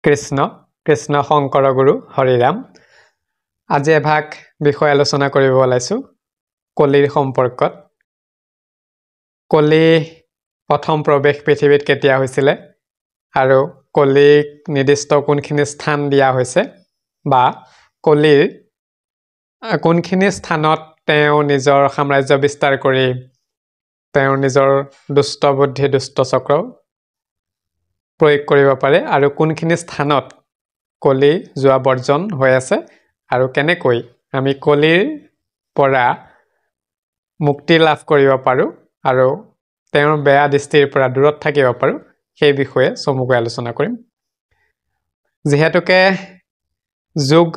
কৃষ্ণ কৃষ্ণ শংকৰ গুৰু হৰিৰাম আজি এভাগ বিষয় আলোচনা কৰিব ওলাইছো কলিৰ সম্পৰ্কত কলি প্ৰথম প্ৰৱেশ পৃথিৱীত কেতিয়া হৈছিল আৰু কলিক নিৰ্দিষ্ট কোনখিনি স্থান দিয়া হৈছে বা কলিৰ কোনখিনি স্থানত তেওঁ নিজৰ সাম্ৰাজ্য বিস্তাৰ কৰি তেওঁৰ নিজৰ দুষ্ট বুদ্ধি দুষ্ট চক্ৰ প্ৰয়োগ কৰিব পাৰে আৰু কোনখিনি স্থানত কলি যোৱা বৰ্জন হৈ আছে আৰু কেনেকৈ আমি কলিৰ পৰা মুক্তি লাভ কৰিব পাৰো আৰু তেওঁৰ বেয়া দৃষ্টিৰ পৰা দূৰত থাকিব পাৰো সেই বিষয়ে সমগ্ৰ আলোচনা কৰিম যেহেতুকে যুগ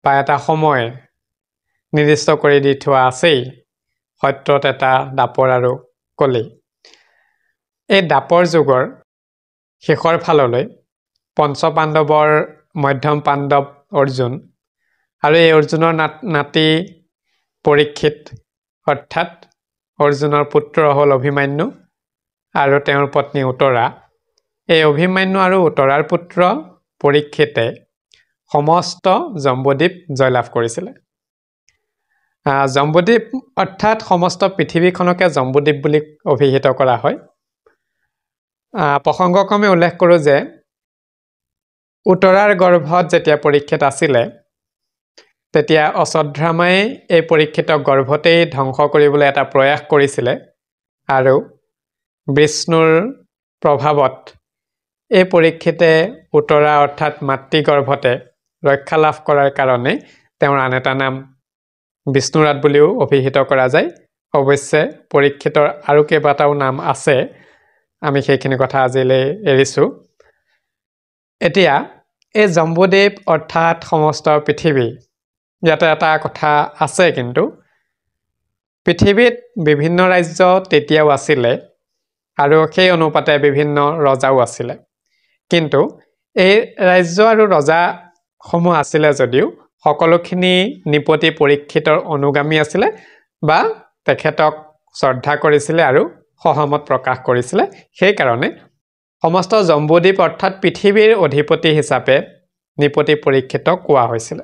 বা এটা সময় নিৰ্দিষ্ট কৰি দি থোৱা আছেই সত্যত এটা দাপৰ আৰু কলি এই দাপৰ যুগৰ শেষৰ ফাললৈ পঞ্চপাণ্ডৱৰ মধ্যম পাণ্ডৱ অৰ্জুন আৰু এই অৰ্জুনৰ নাতি পৰীক্ষিত অৰ্থাৎ অৰ্জুনৰ পুত্ৰ হ'ল অভিমন্যু আৰু তেওঁৰ পত্নী উত্তৰা এই অভিমন্যু আৰু উত্তৰাৰ পুত্ৰ পৰীক্ষিতে সমস্ত জম্বুদ্বীপ জয়লাভ কৰিছিল জম্বুদ্বীপ অৰ্থাৎ সমস্ত পৃথিৱীখনকে জম্বুদ্বীপ বুলি অভিহিত কৰা হয় প্ৰসংগক্ৰমে উল্লেখ কৰোঁ যে উত্তৰাৰ গৰ্ভত যেতিয়া পৰীক্ষিত আছিল তেতিয়া অশ্বত্থামাই এই পৰীক্ষিতক গৰ্ভতেই ধ্বংস কৰিবলৈ এটা প্ৰয়াস কৰিছিল আৰু বিষ্ণুৰ প্ৰভাৱত এই পৰীক্ষিতে উত্তৰা অৰ্থাৎ মাতৃগৰ্ভতে ৰক্ষা লাভ কৰাৰ কাৰণে তেওঁৰ আন এটা নাম বিষ্ণুৰাত বুলিও অভিহিত কৰা যায় অৱশ্যে পৰীক্ষিতৰ আৰু কেইবাটাও নাম আছে আমি সেইখিনি কথা আজিলৈ এৰিছো এতিয়া এই জম্বুদ্বীপ অৰ্থাৎ সমস্ত পৃথিৱী ইয়াতে এটা কথা আছে কিন্তু পৃথিৱীত বিভিন্ন ৰাজ্য তেতিয়াও আছিল আৰু সেই অনুপাতে বিভিন্ন ৰজাও আছিল কিন্তু এই ৰাজ্য আৰু ৰজা সমূহ আছিল যদিও সকলোখিনি নিপতি পৰীক্ষিতৰ অনুগামী আছিল বা তেখেতক শ্ৰদ্ধা কৰিছিল আৰু সহমত প্ৰকাশ কৰিছিল সেই কাৰণে সমস্ত জম্বুদ্বীপ অৰ্থাৎ পৃথিৱীৰ অধিপতি হিচাপে নিপতি পৰীক্ষিতক কোৱা হৈছিল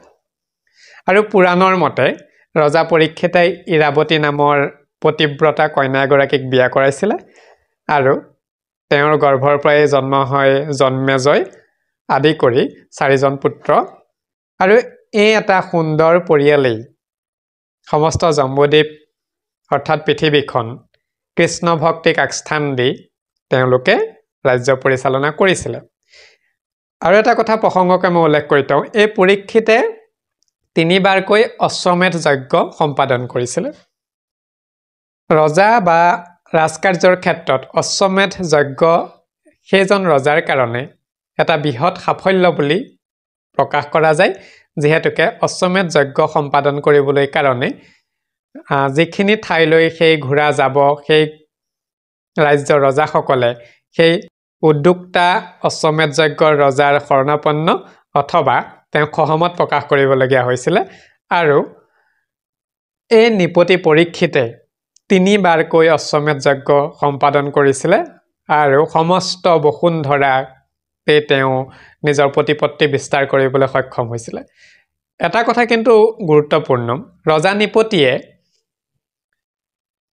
আৰু পুৰাণৰ মতে ৰজা পৰীক্ষিতে ইৰাৱতী নামৰ পতিব্ৰতা কন্যা এগৰাকীক বিয়া কৰাইছিল আৰু তেওঁৰ গৰ্ভৰ পৰাই জন্ম হয় জন্মেজয় আদি কৰি 4জন পুত্ৰ আৰু এই এটা সুন্দৰ পৰিয়ালেই সমস্ত জম্বুদ্বীপ অৰ্থাৎ পৃথিৱীখন কৃষ্ণ ভক্তিক আগস্থান দি তেওঁলোকে ৰাজ্য পৰিচালনা কৰিছিল আৰু এটা কথা প্ৰসংগকে মই উল্লেখ কৰি থওঁ এই পৰীক্ষিতে 3বাৰকৈ অশ্বমেধ যজ্ঞ সম্পাদন কৰিছিল ৰজা বা ৰাজকাৰ্যৰ ক্ষেত্ৰত অশ্বমেধ যজ্ঞ সেইজন ৰজাৰ কাৰণে এটা বৃহৎ সাফল্য বুলি প্ৰকাশ কৰা যায় যেহেতুকে অশ্বমেধ যজ্ঞ সম্পাদন কৰিবলৈ কাৰণে যিখিনি ঠাইলৈ সেই ঘোঁৰা যাব সেই ৰাজ্যৰ ৰজাসকলে সেই উদ্যোক্তা অশ্বমেধ যজ্ঞৰ ৰজাৰ শৰণাপন্ন অথবা তেওঁ সহমত প্ৰকাশ কৰিবলগীয়া হৈছিল আৰু এই নিপতি পৰীক্ষিতে 3বাৰকৈ অশ্বমেধ যজ্ঞ সম্পাদন কৰিছিল আৰু সমস্ত বসুন্ধৰাতে তেওঁ নিজৰ প্ৰতিপত্তি বিস্তাৰ কৰিবলৈ সক্ষম হৈছিল এটা কথা কিন্তু গুৰুত্বপূৰ্ণ ৰজা নিপতিয়ে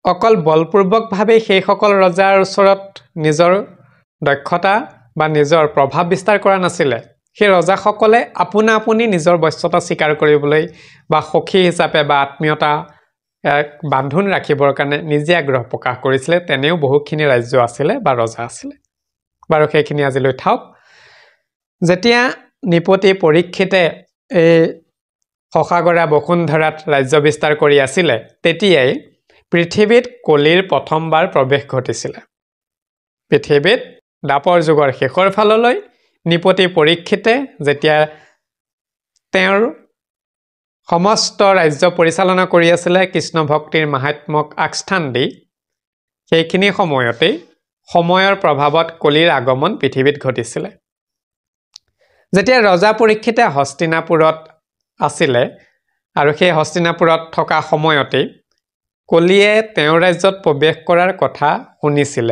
অকল বলপূৰ্বকভাৱে সেই সকল ৰজাৰ ওচৰত নিজৰ দক্ষতা বা নিজৰ প্ৰভাৱ বিস্তাৰ কৰা নাছিল সেই ৰজাসকলে আপোনা আপুনি নিজৰ বশ্যতা স্বীকাৰ কৰিবলৈ বা সখী হিচাপে বা আত্মীয়তা বান্ধোন ৰাখিবৰ কাৰণে নিজে আগ্ৰহ প্ৰকাশ কৰিছিল তেনেও বহুখিনি ৰাজ্য আছিল বা ৰজা আছিল বাৰু সেইখিনি আজিলৈ থাওক যেতিয়া নিপতি পৰীক্ষিতে এই সখাগৰা বসুন্ধৰাত ৰাজ্য বিস্তাৰ কৰি আছিল তেতিয়াই পৃথিৱীত কলিৰ প্ৰথমবাৰ প্ৰৱেশ ঘটিছিল পৃথিৱীত দাপৰ যুগৰ শেষৰ ফাললৈ নিপতি পৰীক্ষিতে যেতিয়া তেওঁৰ সমস্ত ৰাজ্য পৰিচালনা কৰি আছিল কৃষ্ণ ভক্তিৰ মাহাত্ম্যক আগস্থান দি সেইখিনি সময়তে সময়ৰ প্ৰভাৱত কলিৰ আগমন পৃথিৱীত ঘটিছিল যেতিয়া ৰজা পৰীক্ষিতে হস্তিনাপুৰত আছিল আৰু সেই হস্তিনাপুৰত থকা সময়তে কলিয়ে তেওঁৰ ৰাজ্যত প্ৰৱেশ কৰাৰ কথা শুনিছিল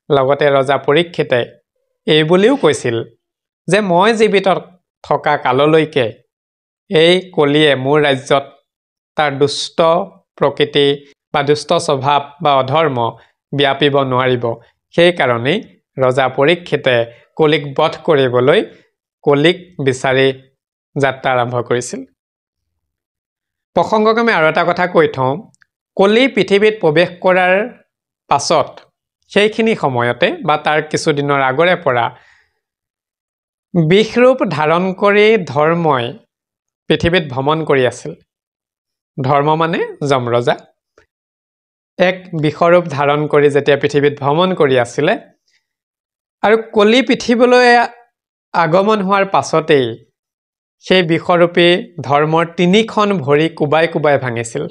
লগতে ৰজা পৰীক্ষিতে এই বুলিও কৈছিল যে মই জীৱিত থকা কাললৈকে এই কলিয়ে মোৰ ৰাজ্যত তাৰ দুষ্ট প্ৰকৃতি বা দুষ্ট স্বভাৱ বা অধৰ্ম ব্যাপিব নোৱাৰিব। সেই কাৰণেই ৰজা পৰীক্ষিতে কলিক বধ কৰিবলৈ কলিক বিচাৰি যাত্ৰা আৰম্ভ কৰিছিল। প্ৰসংগক্ৰমে আৰু এটা কথা কৈ থওঁ, কলি পৃথিৱীত প্ৰৱেশ কৰাৰ পাছত সেইখিনি সময়তে বা তাৰ কিছুদিনৰ আগৰে পৰা বিষৰূপ ধাৰণ কৰি ধৰ্মই পৃথিৱীত ভ্ৰমণ কৰি আছিল। ধৰ্ম মানে যমৰজা এক বিষৰূপ ধাৰণ কৰি যেতিয়া পৃথিৱীত ভ্ৰমণ কৰি আছিলে আৰু কলি পৃথিৱীলৈ আগমন হোৱাৰ পাছতেই সেই বিষৰূপী ধৰ্মৰ 3খন ভৰি কুবাই কুবাই ভাঙিছিল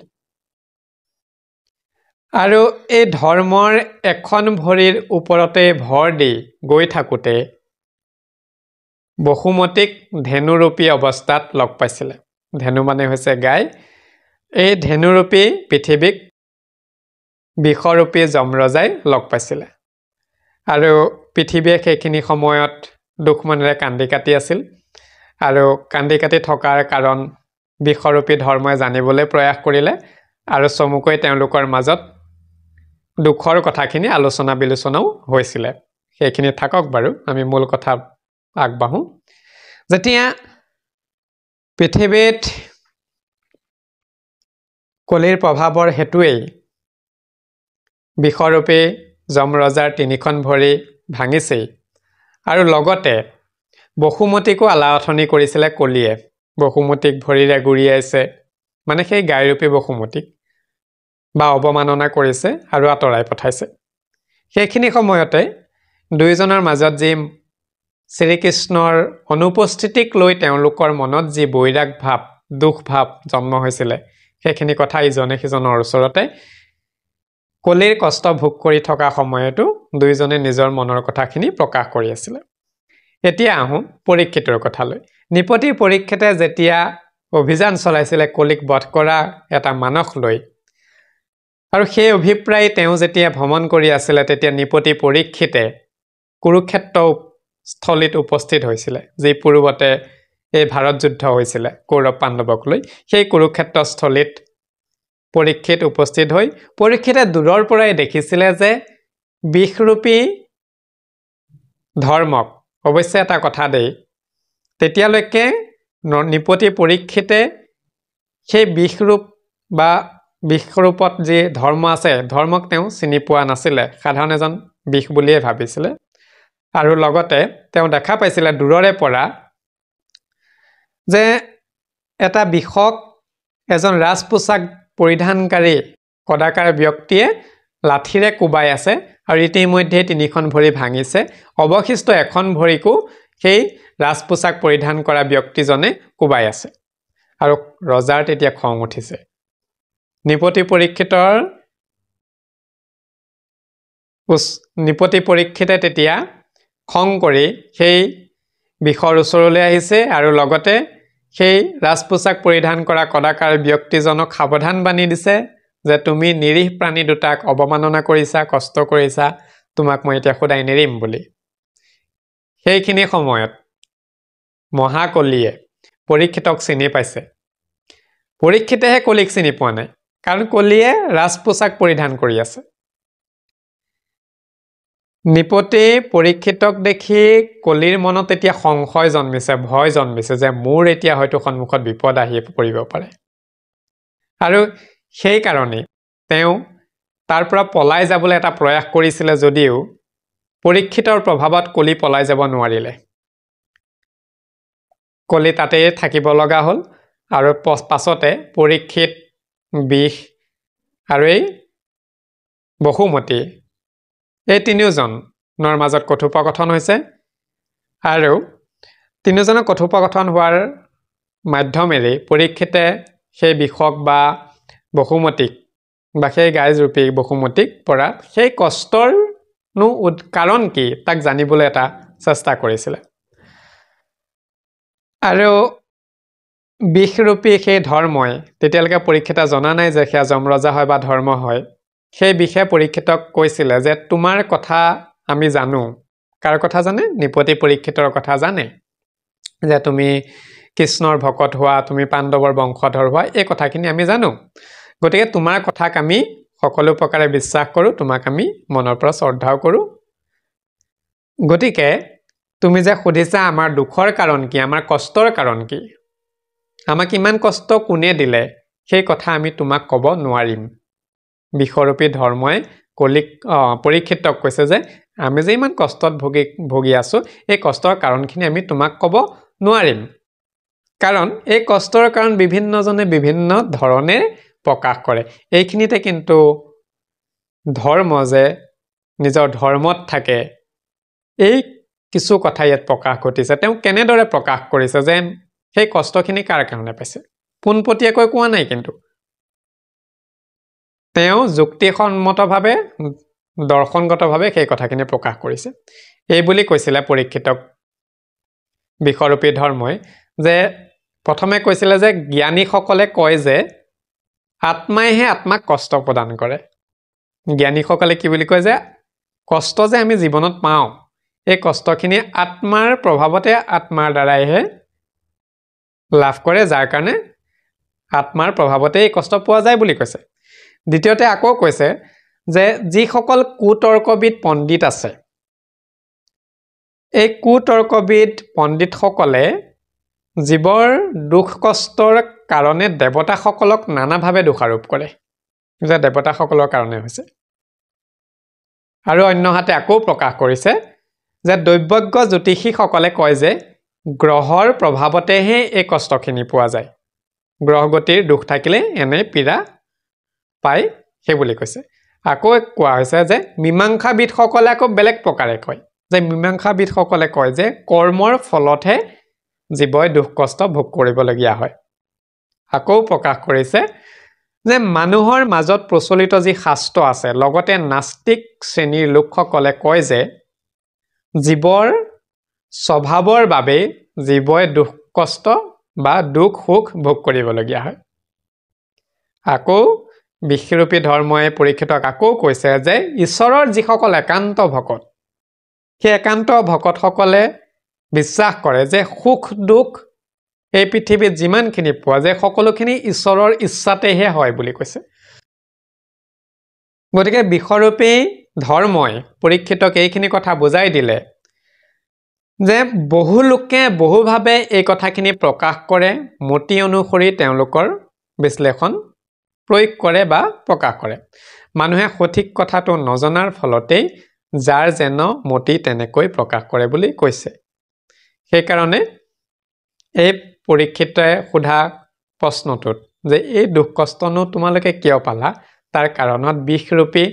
আৰু এই ধৰ্মৰ এখন ভৰিৰ ওপৰতে ভৰ দি গৈ থাকোতে বসুমতীক ধেনুৰূপী অৱস্থাত লগ পাইছিলে। ধেনু মানে হৈছে গাই। এই ধেনুৰূপী পৃথিৱীক বিষৰূপী যমৰজাই লগ পাইছিলে আৰু পৃথিৱীয়ে সেইখিনি সময়ত দুখ মনেৰে কান্দি কাটি আছিল আৰু কান্দি কাটি থকাৰ কাৰণ বিষৰূপী ধৰ্মই জানিবলৈ প্ৰয়াস কৰিলে আৰু চমুকৈ তেওঁলোকৰ মাজত দুখৰ কথাখিনি আলোচনা বিলোচনাও হৈছিলে। সেইখিনি থাকক বাৰু, আমি মূল কথা আগবাঢ়ো। যেতিয়া পৃথিৱীত কলিৰ প্ৰভাৱৰ হেতুৱেই বিষৰূপী যমৰজাৰ 3খন ভৰি ভাঙিছেই আৰু লগতে বসুমতীকো আলাহঠনি কৰিছিলে কলিয়ে। বসুমতীক ভৰিৰে গুৰিয়াইছে, মানে সেই গাইৰূপী বসুমতীক বা অৱমাননা কৰিছে আৰু আঁতৰাই পঠাইছে। সেইখিনি সময়তে দুয়োজনৰ মাজত যি শ্ৰীকৃষ্ণৰ অনুপস্থিতিক লৈ তেওঁলোকৰ মনত যি বৈৰাগ ভাৱ, দুখ ভাৱ জন্ম হৈছিলে, সেইখিনি কথা ইজনে সিজনৰ ওচৰতে কলিৰ কষ্ট ভোগ কৰি থকা সময়তো দুয়োজনে নিজৰ মনৰ কথাখিনি প্ৰকাশ কৰি আছিলে। এতিয়া আহোঁ পৰীক্ষিতৰ কথালৈ। নৃপতি পৰীক্ষিতে যেতিয়া অভিযান চলাইছিলে কলিক বধ কৰা এটা মানস লৈ আৰু সেই অভিপ্ৰায় তেওঁ যেতিয়া ভ্ৰমণ কৰি আছিলে, তেতিয়া নৃপতি পৰীক্ষিতে কুৰুক্ষেত্ৰ স্থলীত উপস্থিত হৈছিলে, যি পূৰ্বতে এই ভাৰত যুদ্ধ হৈছিলে কৌৰৱ পাণ্ডৱক লৈ। সেই কুৰুক্ষেত্ৰ স্থলীত পৰীক্ষিত উপস্থিত হৈ পৰীক্ষিতে দূৰৰ পৰাই দেখিছিলে যে বিষৰূপী ধৰ্মক, অৱশ্যে এটা কথা দেই, তেতিয়ালৈকে নৃপতি পৰীক্ষিতে সেই বিষৰূপ বা বিষৰূপত যি ধৰ্ম আছে, ধৰ্মক তেওঁ চিনি পোৱা নাছিলে, সাধাৰণ এজন বিষ বুলিয়ে ভাবিছিলে। আৰু লগতে তেওঁ দেখা পাইছিলে দূৰৰে পৰা যে এটা বিষক এজন ৰাজ পোছাক পৰিধানকাৰী কদাকাৰ ব্যক্তিয়ে লাঠিৰে কোবাই আছে আৰু ইতিমধ্যে 3খন ভৰি ভাঙিছে। অৱশিষ্ট এখন ভৰিকো সেই ৰাজ পোছাক পৰিধান কৰা ব্যক্তিজনে কোবাই আছে আৰু ৰজাৰ তেতিয়া খং উঠিছে। নৃপতি পৰীক্ষিতে তেতিয়া খং কৰি সেই বিষৰ ওচৰলৈ আহিছে আৰু লগতে সেই ৰাজ পোছাক পৰিধান কৰা কদাকাৰ ব্যক্তিজনক সাৱধান বাণী দিছে যে তুমি নিৰীহ প্ৰাণী দুটাক অৱমাননা কৰিছা, কষ্ট কৰিছা, তোমাক মই এতিয়া সদায় নেৰিম বুলি। সেইখিনি সময়ত মহাকলিয়ে পৰীক্ষিতক চিনি পাইছে। পৰীক্ষিতেহে কলিক চিনি পোৱা নাই, কাৰণ কলিয়ে ৰাজ পোছাক পৰিধান কৰি আছে। নৃপতি পৰীক্ষিতক দেখি কলিৰ মনত এতিয়া সংশয় জন্মিছে, ভয় জন্মিছে যে মোৰ এতিয়া হয়তো সন্মুখত বিপদ আহি পৰিব পাৰে আৰু সেই কাৰণে তেওঁ তাৰ পৰা পলাই যাবলৈ এটা প্ৰয়াস কৰিছিলে, যদিও পৰীক্ষিতৰ প্ৰভাৱত কলি পলাই যাব নোৱাৰিলে। কলি তাতেই থাকিব লগা হ'ল আৰু পাছতে পৰীক্ষিত, বিষ আৰু এই বসুমতী, এই 3জনৰ মাজত কথোপকথন হৈছে আৰু 3জনৰ কথোপকথন হোৱাৰ মাধ্যমেৰে পৰীক্ষিতে সেই বিষক বা বসুমতীক বা সেই গাইৰূপী বসুমতীক পৰা সেই কষ্টৰ কাৰণ কি তাক জানিবলৈ এটা চেষ্টা কৰিছিলে আৰু বিষৰূপী সেই ধৰ্মই তেতিয়ালৈকে পৰীক্ষিতে জনা নাই যে সেয়া যমৰজা হয় বা ধৰ্ম হয়। সেই বিষয়ে পৰীক্ষিতক কৈছিলে যে তোমাৰ কথা আমি জানো। কাৰ কথা জানে? নৃপতি পৰীক্ষিতৰ কথা জানে। যে তুমি কৃষ্ণৰ ভকত হোৱা, তুমি পাণ্ডৱৰ বংশধৰ হোৱা, এই কথাখিনি আমি জানো। গতিকে তোমাৰ কথাক আমি সকলো প্ৰকাৰে বিশ্বাস কৰোঁ, তোমাক আমি মনৰ পৰা শ্ৰদ্ধাও কৰোঁ। গতিকে তুমি যে সুধিছা আমাৰ দুখৰ কাৰণ কি, আমাৰ কষ্টৰ কাৰণ কি, আমাক ইমান কষ্ট কোনে দিলে, সেই কথা আমি তোমাক ক'ব নোৱাৰিম। বিষৰূপী ধৰ্মই পৰীক্ষিতক কৈছে যে আমি যে ইমান কষ্টত ভুগি আছোঁ, এই কষ্টৰ কাৰণখিনি আমি তোমাক ক'ব নোৱাৰিম। কাৰণ এই কষ্টৰ কাৰণ বিভিন্নজনে বিভিন্ন ধৰণে প্ৰকাশ কৰে। এইখিনিতে কিন্তু ধৰ্ম যে নিজৰ ধৰ্মত থাকে, এই কিছু কথা ইয়াত প্ৰকাশ ঘটিছে। তেওঁ কেনেদৰে প্ৰকাশ কৰিছে যে সেই কষ্টখিনি কাৰ কাৰণে পাইছে, পোনপটীয়াকৈ কোৱা নাই, কিন্তু তেওঁ যুক্তিসন্মতভাৱে দৰ্শনগতভাৱে সেই কথাখিনি প্ৰকাশ কৰিছে। এই বুলি কৈছিলে পৰীক্ষিতক বিষৰূপী ধৰ্মই, যে প্ৰথমে কৈছিলে যে জ্ঞানীসকলে কয় যে আত্মাইহে আত্মাক কষ্ট প্ৰদান কৰে। জ্ঞানীসকলে কি বুলি কয় যে কষ্ট যে আমি জীৱনত পাওঁ, এই কষ্টখিনি আত্মাৰ প্ৰভাৱতে, আত্মাৰ দ্বাৰাইহে লাভ কৰে, যাৰ কাৰণে আত্মাৰ প্ৰভাৱতে এই কষ্ট পোৱা যায় বুলি কৈছে। দ্বিতীয়তে আকৌ কৈছে যে যিসকল কুতৰ্কবিদ পণ্ডিত আছে, এই কুতৰ্কবিদ পণ্ডিতসকলে জীৱৰ দুখ কষ্টৰ কাৰণে দেৱতাসকলক নানাভাৱে দোষাৰোপ কৰে, যে দেৱতাসকলৰ কাৰণে হৈছে। আৰু অন্যহাতে আকৌ প্ৰকাশ কৰিছে যে দৈৱজ্ঞ জ্যোতিষীসকলে কয় যে গ্ৰহৰ প্ৰভাৱতেহে এই কষ্টখিনি পোৱা যায়, গ্ৰহগতিৰ দুখ থাকিলে এনে পীড়া পায়, সেই বুলি কৈছে। আকৌ কোৱা হৈছে যে মীমাংসাবিদসকলে আকৌ বেলেগ প্ৰকাৰে কয়, যে মীমাংসাবিদসকলে কয় যে কৰ্মৰ ফলতহে জীৱই দুখ কষ্ট ভোগ কৰিবলগীয়া হয়। আকৌ প্ৰকাশ কৰিছে যে মানুহৰ মাজত প্ৰচলিত যি শাস্ত্ৰ আছে, লগতে নাস্তিক শ্ৰেণীৰ লোকসকলে কয় যে জীৱৰ স্বভাৱৰ বাবেই জীৱই দুখ কষ্ট বা দুখ সুখ ভোগ কৰিবলগীয়া হয়। আকৌ বিষৰূপী ধৰ্মই পৰীক্ষিতক আকৌ কৈছে যে ঈশ্বৰৰ যিসকল একান্ত ভকত, সেই একান্ত ভকতসকলে বিশ্বাস কৰে যে সুখ দুখ এই পৃথিৱীত যিমানখিনি পোৱা যায় সকলোখিনি ঈশ্বৰৰ ইচ্ছাতেহে হয় বুলি কৈছে। গতিকে বিষৰূপী ধৰ্মই পৰীক্ষিতক এইখিনি কথা বুজাই দিলে যে বহু লোকে বহুভাৱে এই কথাখিনি প্ৰকাশ কৰে, মতি অনুসৰি তেওঁলোকৰ বিশ্লেষণ প্ৰয়োগ কৰে বা প্ৰকাশ কৰে। মানুহে সঠিক কথাটো নজনাৰ ফলতেই যাৰ যেন মতি তেনেকৈ প্ৰকাশ কৰে বুলি কৈছে। সেইকাৰণে এই পৰীক্ষিতই সোধা প্ৰশ্নটোত যে এই দুখ কষ্টনো তোমালোকে কিয় পালা, তাৰ কাৰণত বিষৰূপী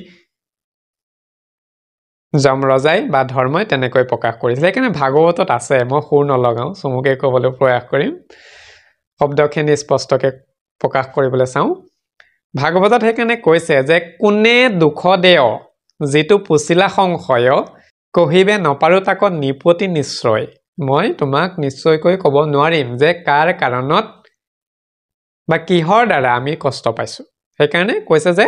যমৰজাই বা ধৰ্মই তেনেকৈ প্ৰকাশ কৰিছে। সেইকাৰণে ভাগৱতত আছে, মই সুৰ নলগাওঁ, চমুকে ক'বলৈ প্ৰয়াস কৰিম, শব্দখিনি স্পষ্টকৈ প্ৰকাশ কৰিবলৈ চাওঁ। ভাগৱতত সেইকাৰণে কৈছে যে কোনে দুখ দেয় যিটো পুচিলা সংশয়, কহিবে নপাৰো তাক নিপতি নিশ্চয়। মই তোমাক নিশ্চয়কৈ ক'ব নোৱাৰিম যে কাৰ কাৰণত বা কিহৰ দ্বাৰা আমি কষ্ট পাইছোঁ। সেইকাৰণে কৈছে যে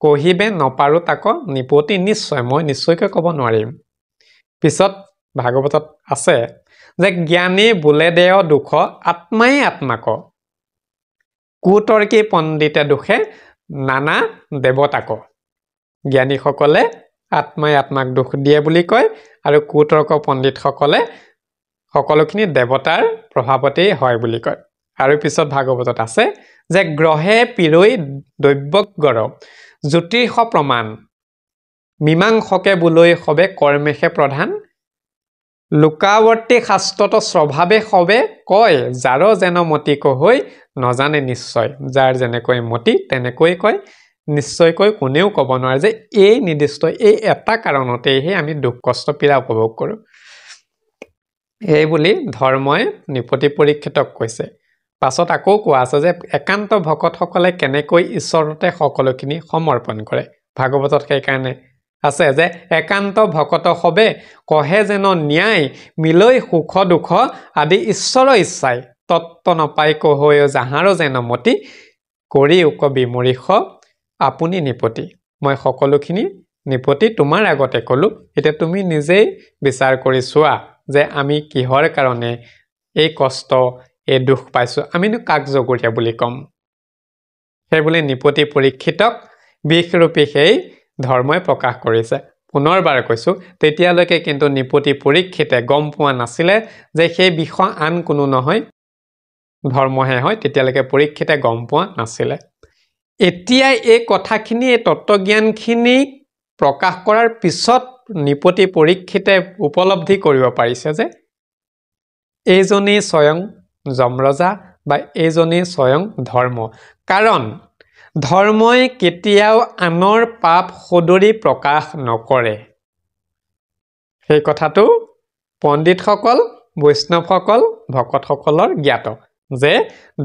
কহিবে নপাৰো তাক নিপতি নিশ্চয়, মই নিশ্চয়কৈ ক'ব নোৱাৰিম। পিছত ভাগৱতত আছে যে জ্ঞানী বোলে দেয় দুখ আত্মাই আত্মাক, কুতৰ্কী পণ্ডিতে দুখে নানা দেৱতাক। জ্ঞানীসকলে আত্মাই আত্মাক দুখ দিয়ে বুলি কয়, আৰু কুতৰ্ক পণ্ডিতসকলে সকলোখিনি দেৱতাৰ প্ৰভাৱতেই হয় বুলি কয়। আৰু পিছত ভাগৱতত আছে যে গ্ৰহে পিৰৈ দৈৱজ্ঞৰ জ্যোতিষ প্ৰমাণ, মীমাংসকে বোলৈ সবে কৰ্মেশে প্ৰধান, লোকাৱৰ্তী শাস্ত্ৰত স্বভাৱে সবে কয়, যাৰ যেন মতি কহৈ নজানে নিশ্চয়। যাৰ যেনেকৈ মতি তেনেকৈ কয়, নিশ্চয়কৈ কোনেও ক'ব নোৱাৰে যে এই নিৰ্দিষ্ট এই এটা কাৰণতেহে আমি দুখ কষ্ট পীড়া উপভোগ কৰোঁ। এই বুলি ধৰ্মই নিপতি পৰীক্ষিতক কৈছে। পাছত আকৌ কোৱা আছে যে একান্ত ভকতসকলে কেনেকৈ ঈশ্বৰতে সকলোখিনি সমৰ্পণ কৰে। ভাগৱতত সেইকাৰণে আছে যে একান্ত ভকত সবে কহে যেন ন্যায়, মিলৈ সুখ দুখ আদি ঈশ্বৰৰ ইচ্ছাই, তত্ত্ব নপাই কহৈ যাহাৰো যেন মতি, কৰি উক বিমৰিষ আপুনি নিপতি। মই সকলোখিনি নিপতি তোমাৰ আগতে ক'লোঁ, এতিয়া তুমি নিজেই বিচাৰ কৰি চোৱা যে আমি কিহৰ কাৰণে এই কষ্ট এই দুখ পাইছো আমিনো কাক জগৰীয়া বুলি কম সেই বুলি নিপতি পৰীক্ষিতক বিষৰূপী সেই ধৰ্মই প্ৰকাশ কৰিছে পুনৰবাৰ কৈছো তেতিয়ালৈকে কিন্তু নিপতি পৰীক্ষিতে গম পোৱা নাছিলে যে সেই বিষ আন কোনো নহয় ধৰ্মহে হয় তেতিয়ালৈকে পৰীক্ষিতে গম পোৱা নাছিলে এতিয়া এই কথাখিনি এই তত্ত্বজ্ঞানখিনি প্ৰকাশ কৰাৰ পিছত নিপতি পৰীক্ষিতে উপলব্ধি কৰিব পাৰিছে যে এইজনী স্বয়ং যমৰজা বা এইজনী স্বয়ং ধৰ্ম কাৰণ ধৰ্মই কেতিয়াও আনৰ পাপ সদৰি প্ৰকাশ নকৰে সেই কথাটো পণ্ডিতসকল বৈষ্ণৱসকল ভকতসকলৰ জ্ঞাত যে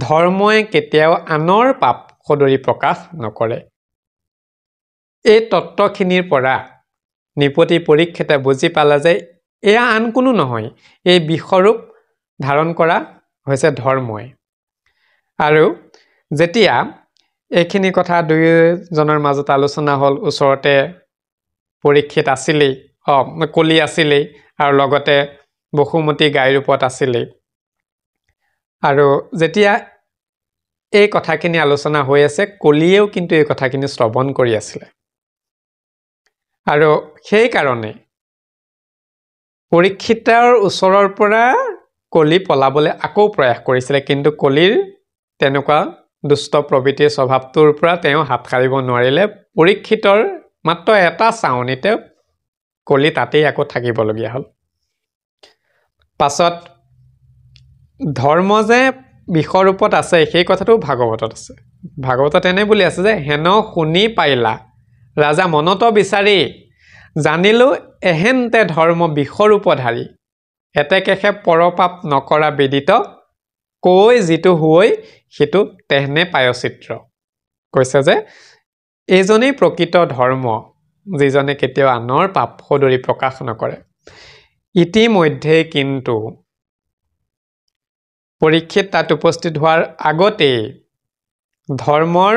ধৰ্মই কেতিয়াও আনৰ পাপ সদৰি প্ৰকাশ নকৰে এই তত্ত্বখিনিৰ পৰা নিপতি পৰীক্ষিতে বুজি পালে যে এয়া আন কোনো নহয় এই বিষৰূপ ধাৰণ কৰা হৈছে ধৰ্মই আৰু যেতিয়া এইখিনি কথা দুয়োজনৰ মাজত আলোচনা হ'ল ওচৰতে পৰীক্ষিত আছিলেই কলি আছিলেই আৰু লগতে বসুমতী গাই ৰূপত আছিলেই আৰু যেতিয়া এই কথাখিনি আলোচনা হৈ আছে কলিয়েও কিন্তু এই কথাখিনি শ্ৰৱণ কৰি আছিলে আৰু সেই কাৰণে পৰীক্ষিতৰ ওচৰৰ পৰা কলি পলাবলৈ আকৌ প্ৰয়াস কৰিছিলে কিন্তু কলিৰ তেনেকুৱা দুষ্ট প্ৰবৃত্তিৰ স্বভাৱটোৰ পৰা তেওঁ হাত সাৰিব নোৱাৰিলে পৰীক্ষিতৰ মাত্ৰ এটা চাউনিতে কলি তাতেই আকৌ থাকিবলগীয়া হ'ল পাছত ধৰ্ম যে বিষৰূপত আছে সেই কথাটো ভাগৱতত আছে ভাগৱতত এনে বুলি আছে যে হেন শুনি পাইলা ৰাজা মনত বিচাৰি জানিলো এহেন্তে ধৰ্ম বিষৰূপধাৰী এতেকেহে পৰপাপ নকৰা বিদিত কৈ যিটো হৈ সিটো তেহনে পায়চিত্ৰ কৈছে যে এইজনেই প্ৰকৃত ধৰ্ম যিজনে কেতিয়াও আনৰ পাপ সদৰি প্ৰকাশ নকৰে ইতিমধ্যে কিন্তু পৰীক্ষিত তাত উপস্থিত হোৱাৰ আগতেই ধৰ্মৰ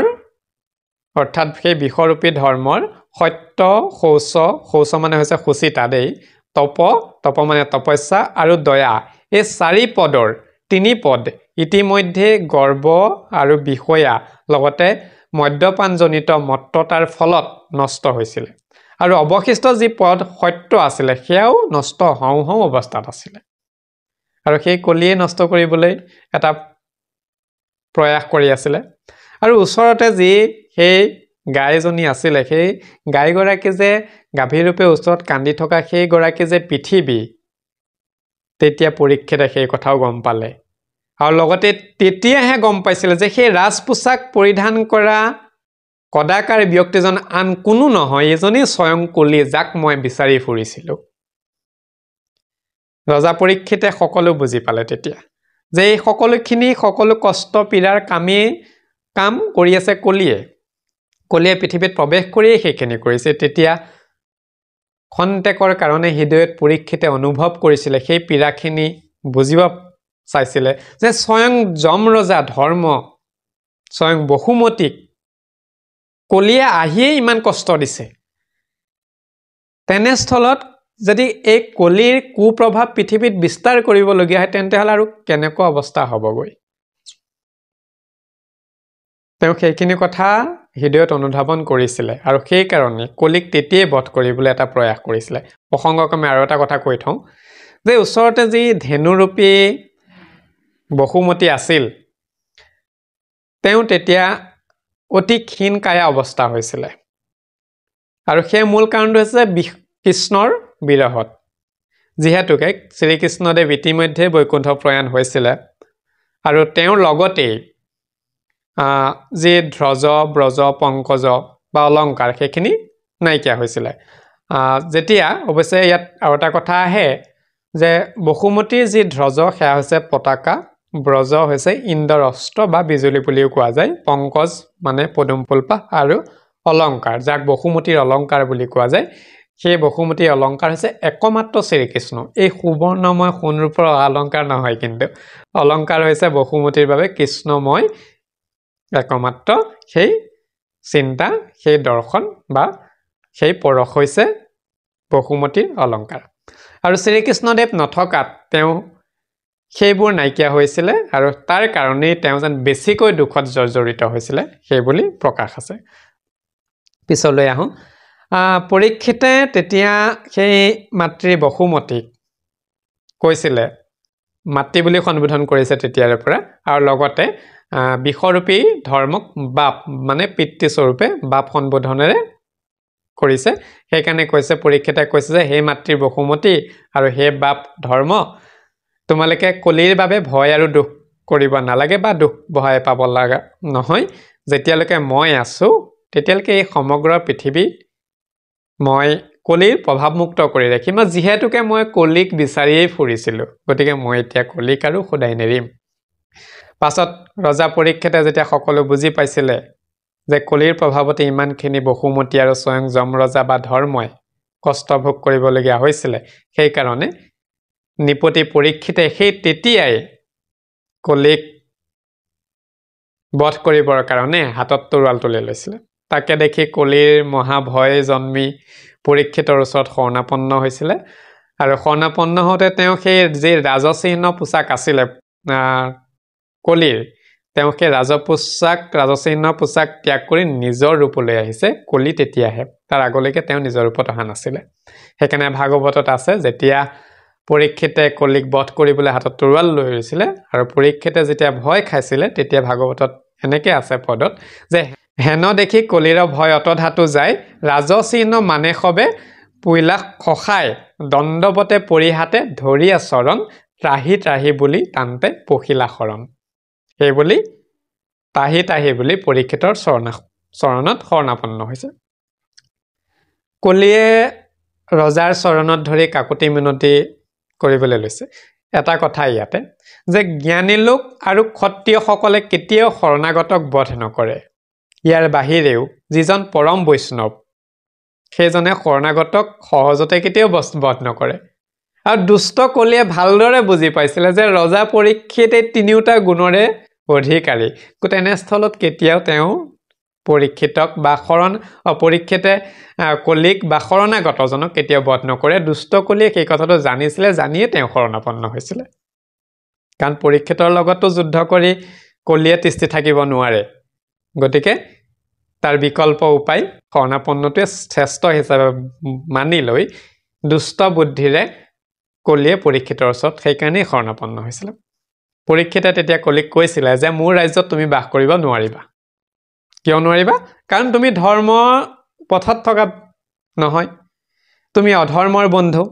অৰ্থাৎ সেই বিষৰূপী ধৰ্মৰ সত্য শৌচ মানে হৈছে সুচিতা দেই তপ মানে তপস্যা আৰু দয়া এই চাৰি পদৰ তিনি পদ ইতিমধ্যে গৰ্ব আৰু বিষয়া লগতে মদ্যপানজনিত মত্ততাৰ ফলত নষ্ট হৈছিলে আৰু অৱশিষ্ট যি পদ সত্য আছিলে সেয়াও নষ্ট হওঁ অৱস্থাত আছিলে আৰু সেই কলিয়ে নষ্ট কৰিবলৈ এটা প্ৰয়াস কৰি আছিলে আৰু ওচৰতে যি সেই গায়জনী আছিলে সেই গায়গৰাকী যে গাভীৰূপে ওচৰত কান্দি থকা সেই গৰাকী যে পৃথিৱী তেতিয়া পৰীক্ষিতে সেই কথাও গম পালে আৰু লগতে তেতিয়াহে গম পাইছিলে যে সেই ৰাজ পোছাক পৰিধান কৰা কদাকাৰ ব্যক্তিজন আন কোনো নহয় এজনেই স্বয়ং কলি যাক মই বিচাৰি ফুৰিছিলোঁ ৰজা পৰীক্ষিতে সকলো বুজি পালে তেতিয়া যে এই সকলো কষ্ট পীড়াৰ কাম কৰি আছে কলিয়ে পৃথিৱীত প্ৰৱেশ কৰিয়ে সেইখিনি কৰিছে তেতিয়া খন্তেকৰ কাৰণে হৃদয়ত পৰীক্ষিতে অনুভৱ কৰিছিলে সেই পীড়াখিনি বুজিব চাইছিলে যে স্বয়ং যমৰজা ধৰ্ম স্বয়ং বসুমতীক কলিয়ে আহিয়ে ইমান কষ্ট দিছে তেনেস্থলত যদি এই কলিৰ কুপ্ৰভাৱ পৃথিৱীত বিস্তাৰ কৰিবলগীয়া হয় তেন্তে হলে আৰু কেনেকুৱা অৱস্থা হ'বগৈ তেওঁ সেইখিনি কথা হৃদয়ত অনুধাৱন কৰিছিলে আৰু সেই কাৰণে কলিক তেতিয়াই বধ কৰিবলৈ এটা প্ৰয়াস কৰিছিলে প্ৰসংগক্ৰমে আৰু এটা কথা কৈ থওঁ যে ওচৰতে যি ধেনুৰূপী বসুমতী আছিল তেওঁ তেতিয়া অতি ক্ষীণকায়া অৱস্থা হৈছিলে আৰু সেই মূল কাৰণটো হৈছে কৃষ্ণৰ বিৰহত যিহেতুকে শ্ৰীকৃষ্ণদেৱ ইতিমধ্যে বৈকুণ্ঠ প্ৰয়াণ হৈছিলে আৰু তেওঁৰ লগতেই যি ধ্ৰজ ব্ৰজ পংকজ বা অলংকাৰ সেইখিনি নাইকিয়া হৈছিলে যেতিয়া অৱশ্যে ইয়াত আৰু এটা কথা আহে যে বসুমতীৰ যি ধ্ৰজ সেয়া হৈছে পতাকা ব্ৰজ হৈছে ইন্দ্ৰৰ অস্ত্ৰ বা বিজুলী বুলিও কোৱা যায় পংকজ মানে পদুম ফুলপাহ আৰু অলংকাৰ যাক বসুমতীৰ অলংকাৰ বুলি কোৱা যায় সেই বসুমতীৰ অলংকাৰ হৈছে একমাত্ৰ শ্ৰীকৃষ্ণ এই সুবৰ্ণময় সোণৰূপৰ অলংকাৰ নহয় কিন্তু অলংকাৰ হৈছে বসুমতীৰ বাবে কৃষ্ণময় একমাত্ৰ সেই চিন্তা সেই দৰ্শন বা সেই পৰশ হৈছে বসুমতীৰ অলংকাৰ আৰু শ্ৰীকৃষ্ণদেৱ নথকাত তেওঁ সেইবোৰ নাইকিয়া হৈছিলে আৰু তাৰ কাৰণেই তেওঁ যেন বেছিকৈ দুখত জৰ্জৰিত হৈছিলে সেই বুলি প্ৰকাশ আছে। পিছলৈ আহোঁ। পৰীক্ষিতে তেতিয়া সেই মাতৃ বসুমতীক কৈছিলে, মাতৃ বুলি সম্বোধন কৰিছে তেতিয়াৰে পৰা, আৰু লগতে বিষৰূপী ধৰ্মক বাপ মানে পিতৃস্বৰূপে বাপ সম্বোধনেৰে কৰিছে। সেইকাৰণে কৈছে, পৰীক্ষিতে কৈছে যে হে মাতৃ বসুমতী আৰু হে বাপ ধৰ্ম, তোমালোকে কলিৰ বাবে ভয় আৰু দুখ কৰিব নালাগে বা দুখ ভয় পাব লগা নহয়। যেতিয়ালৈকে মই আছোঁ তেতিয়ালৈকে এই সমগ্ৰ পৃথিৱী মই কলিৰ প্ৰভাৱমুক্ত কৰি ৰাখিম। যিহেতুকে মই কলিক বিচাৰিয়েই ফুৰিছিলোঁ, গতিকে মই এতিয়া কলিক আৰু সদায় নেৰিম। পাছত ৰজা পৰীক্ষিতে যেতিয়া সকলো বুজি পাইছিলে যে কলিৰ প্ৰভাৱতে ইমানখিনি বসুমতী আৰু স্বয়ং যমৰজা বা ধৰ্মই কষ্ট ভোগ কৰিবলগীয়া হৈছিলে, সেইকাৰণে নৃপতি পৰীক্ষিতে সেই তেতিয়াই কলিক বধ কৰিবৰ কাৰণে হাতত তৰোৱাল তুলি লৈছিলে। তাকে দেখি কলিৰ মহাভয় জন্মি পৰীক্ষিতৰ ওচৰত শৰণাপন্ন হৈছিলে, আৰু শৰণাপন্ন হওঁতে তেওঁ সেই যি ৰাজচিহ্ন পোচাক আছিলে কলিৰ, তেওঁ সেই ৰাজচিহ্ন পোচাক ত্যাগ কৰি নিজৰ ৰূপলৈ আহিছে। কলি তেতিয়াহে, তাৰ আগলৈকে তেওঁ নিজৰ ৰূপত অহা নাছিলে। সেইকাৰণে ভাগৱতত আছে, যেতিয়া পৰীক্ষিতে কলিক বধ কৰিবলৈ হাতত তৰোৱাল লৈ গৈছিলে আৰু পৰীক্ষিতে যেতিয়া ভয় খাইছিলে, তেতিয়া ভাগৱতত এনেকে আছে পদত যে হেন দেখি কলিৰ ভয় অতধাতু যায়, ৰাজচিহ্ন মানে সবে পুইলাক খসাই দণ্ডবতে পৰিহাতে ধৰিয়া চৰণ, ত্ৰাহি ত্ৰাহি বুলি তান্তে পখিলা শৰণ। সেই বুলি তাহি তাহি বুলি পৰীক্ষিতৰ চৰণত শৰণাপন্ন হৈছে। কলিয়ে ৰজাৰ চৰণত ধৰি কাকুতি মিনতি কৰিবলৈ লৈছে। এটা কথা ইয়াতে যে জ্ঞানী লোক আৰু ক্ষত্ৰিয়সকলে কেতিয়াও শৰণাগতক বধ নকৰে। ইয়াৰ বাহিৰেও যিজন পৰম বৈষ্ণৱ, সেইজনে শৰণাগতক সহজতে কেতিয়াও বধ নকৰে। আৰু দুষ্ট কলিয়ে ভালদৰে বুজি পাইছিলে যে ৰজা পৰীক্ষিত এই তিনিওটা গুণৰে অধিকাৰী, তেনেস্থলত কেতিয়াও তেওঁ পৰীক্ষিতক বা পৰীক্ষিতে কলিক বা শৰণাগতজনক কেতিয়াও বধ নকৰে। দুষ্ট কলিয়ে সেই কথাটো জানিছিলে, জানিয়ে তেওঁ শৰণাপন্ন হৈছিলে। কাৰণ পৰীক্ষিতৰ লগতো যুদ্ধ কৰি কলিয়ে তিষ্ঠি থাকিব নোৱাৰে, গতিকে তাৰ বিকল্প উপায় শৰণাপন্নটোৱে শ্ৰেষ্ঠ হিচাপে মানি লৈ দুষ্ট বুদ্ধিৰে কলিয়ে পৰীক্ষিতৰ ওচৰত সেইকাৰণেই শৰণাপন্ন হৈছিলে। পৰীক্ষিতে তেতিয়া কলিক কৈছিলে যে মোৰ ৰাজ্যত তুমি বাস কৰিব নোৱাৰিবা। কিয় নোৱাৰিবা? কাৰণ তুমি ধৰ্ম পথত থকা নহয়, তুমি অধৰ্মৰ বন্ধু,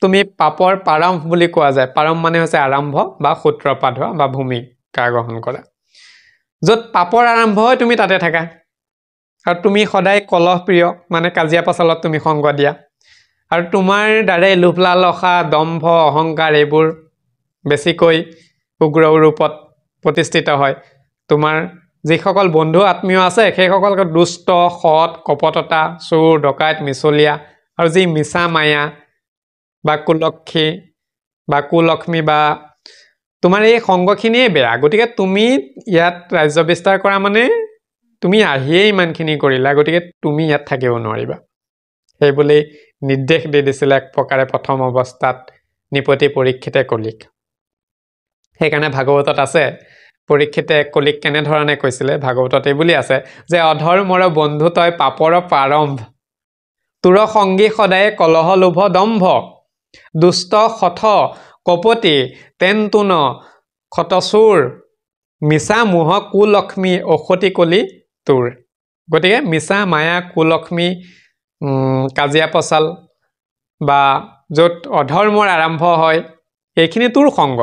তুমি পাপৰ পাৰম বুলি কোৱা যায়। পাৰম মানে হৈছে আৰম্ভ বা সূত্ৰপাত হোৱা বা ভূমিকা গ্ৰহণ কৰা। য'ত পাপৰ আৰম্ভ হয় তুমি তাতে থাকা, আৰু তুমি সদায় কলহ প্ৰিয়, মানে কাজিয়া পাচালত তুমি সংগ দিয়া, আৰু তোমাৰ দ্বাৰাই লোভ লালসা দম্ভ অহংকাৰ এইবোৰ বেছিকৈ উগ্ৰ ৰূপত প্ৰতিষ্ঠিত হয়। তোমাৰ যিসকল বন্ধু আত্মীয় আছে সেইসকলক দুষ্ট, সৎ, কপটতা, চোৰ, ডকাইত, মিছলীয়া আৰু যি মিছা মায়া বা কুলক্ষ্মী বা তোমাৰ এই সংগখিনিয়ে বেয়া। গতিকে তুমি ইয়াত ৰাজ্য বিস্তাৰ কৰা মানে তুমি আহিয়ে ইমানখিনি কৰিলা, গতিকে তুমি ইয়াত থাকিব নোৱাৰিবা। সেইবুলি নিৰ্দেশ দি দিছিলে এক প্ৰকাৰে প্ৰথম অৱস্থাত নৃপতি পৰীক্ষিতে কলিক। সেইকাৰণে ভাগৱতত আছে, পৰীক্ষিতে কলিক কেনেধৰণে কৈছিলে, ভাগৱতত এইবুলি আছে যে অধৰ্মৰ বন্ধু তই পাপৰ প্ৰাৰম্ভ, তোৰ সংগী সদায় কলহ লোভ দম্ভ, দুষ্ট শঠ কপতি তেন্তুন ক্ষতচুৰ, মিছা মোহ কুলক্ষ্মী ঔষধি কলি তোৰ। গতিকে মিছা মায়া কুলক্ষ্মী, কাজিয়া পচাল বা য'ত অধৰ্মৰ আৰম্ভ হয়, এইখিনি তোৰ সংগ,